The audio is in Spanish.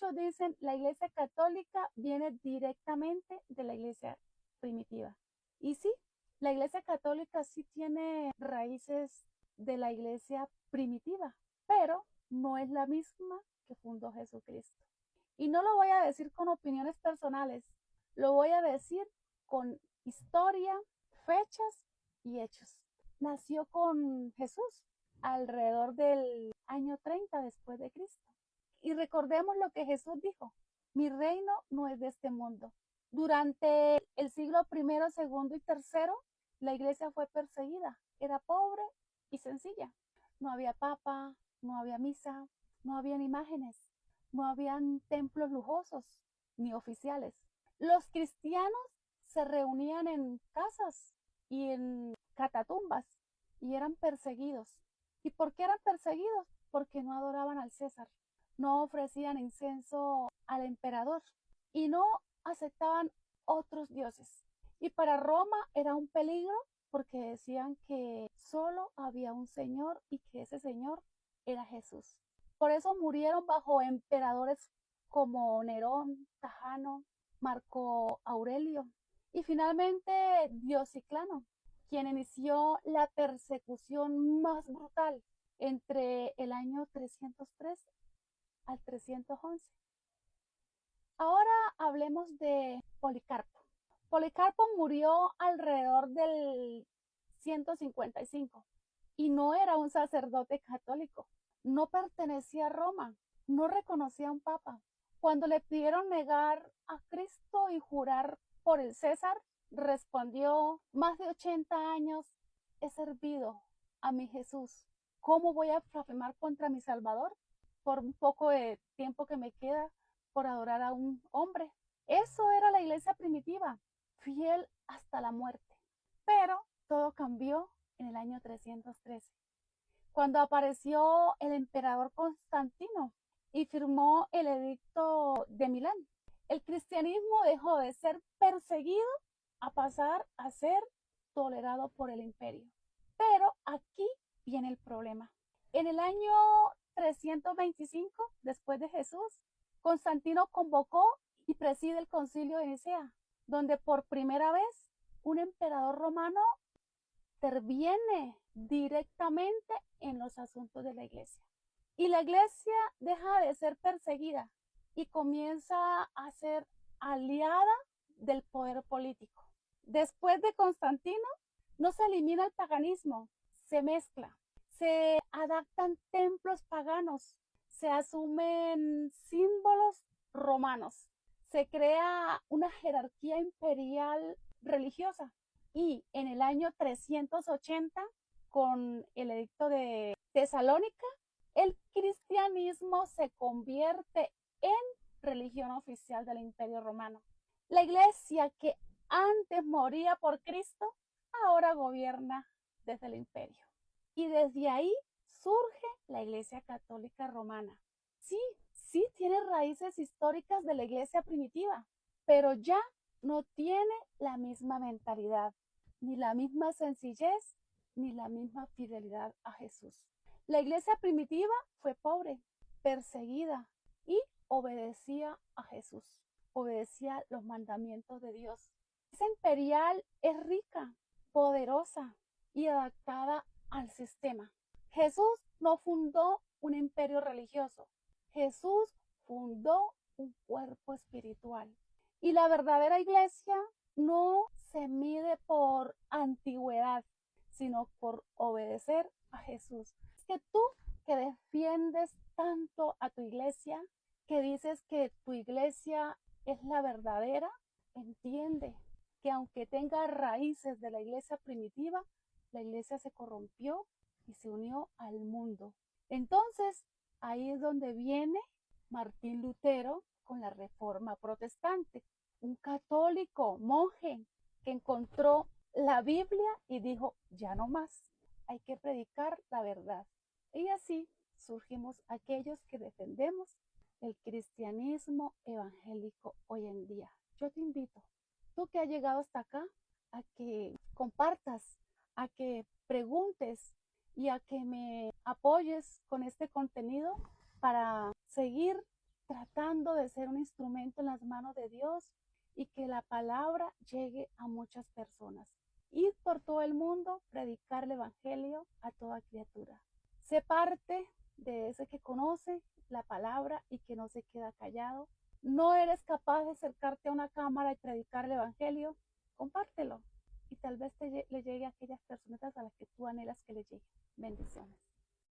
muchos dicen la Iglesia Católica viene directamente de la Iglesia primitiva. Y sí, la Iglesia Católica sí tiene raíces de la Iglesia primitiva, pero no es la misma que fundó Jesucristo. Y no lo voy a decir con opiniones personales, lo voy a decir con historia, fechas y hechos. Nació con Jesús alrededor del año 30 después de Cristo. Y recordemos lo que Jesús dijo: mi reino no es de este mundo. Durante el siglo primero, segundo y tercero, la iglesia fue perseguida. Era pobre y sencilla. No había papa, no había misa, no habían imágenes, no habían templos lujosos ni oficiales. Los cristianos se reunían en casas y en catatumbas y eran perseguidos. ¿Y por qué eran perseguidos? Porque no adoraban al César, no ofrecían incienso al emperador y no aceptaban otros dioses. Y para Roma era un peligro porque decían que solo había un Señor y que ese Señor era Jesús. Por eso murieron bajo emperadores como Nerón, Trajano, Marco Aurelio y finalmente Diocleciano, quien inició la persecución más brutal entre el año 303 al 311. Ahora hablemos de Policarpo. Policarpo murió alrededor del 155 y no era un sacerdote católico, no pertenecía a Roma, no reconocía a un papa. Cuando le pidieron negar a Cristo y jurar por el César, respondió: más de 80 años he servido a mi Jesús. ¿Cómo voy a blasfemar contra mi Salvador por un poco de tiempo que me queda por adorar a un hombre? Eso era la iglesia primitiva, fiel hasta la muerte. Pero todo cambió en el año 313, cuando apareció el emperador Constantino y firmó el edicto de Milán. El cristianismo dejó de ser perseguido a pasar a ser tolerado por el imperio. Pero aquí viene el problema. En el año 325 después de Jesús, Constantino convocó y preside el concilio de Nicea, donde por primera vez un emperador romano interviene directamente en los asuntos de la iglesia. Y la iglesia deja de ser perseguida y comienza a ser aliada del poder político. Después de Constantino, no se elimina el paganismo, se mezcla, se adaptan templos paganos, se asumen símbolos romanos, se crea una jerarquía imperial religiosa. Y en el año 380, con el edicto de Tesalónica, el cristianismo se convierte en religión oficial del Imperio Romano. La iglesia que antes moría por Cristo, ahora gobierna desde el imperio. Y desde ahí surge la Iglesia Católica Romana. Sí, sí tiene raíces históricas de la iglesia primitiva, pero ya no tiene la misma mentalidad, ni la misma sencillez, ni la misma fidelidad a Jesús. La iglesia primitiva fue pobre, perseguida y obedecía a Jesús, obedecía los mandamientos de Dios. Esa imperial es rica, poderosa y adaptada al sistema. Jesús no fundó un imperio religioso, Jesús fundó un cuerpo espiritual. Y la verdadera iglesia no se mide por antigüedad, sino por obedecer a Jesús. Es que tú que defiendes tanto a tu iglesia, que dices que tu iglesia es la verdadera, entiende que aunque tenga raíces de la iglesia primitiva, la iglesia se corrompió y se unió al mundo. Entonces, ahí es donde viene Martín Lutero con la Reforma Protestante, un católico, monje, que encontró la Biblia y dijo: ya no más, hay que predicar la verdad. Y así surgimos aquellos que defendemos el cristianismo evangélico hoy en día. Yo te invito, tú que has llegado hasta acá, a que compartas, a que preguntes y a que me apoyes con este contenido para seguir tratando de ser un instrumento en las manos de Dios y que la palabra llegue a muchas personas. Ir por todo el mundo, predicar el evangelio a toda criatura. Sé parte de ese que conoce la palabra y que no se queda callado. No eres capaz de acercarte a una cámara y predicar el evangelio, compártelo y tal vez le llegue a aquellas personas a las que tú anhelas que le llegue. Bendiciones.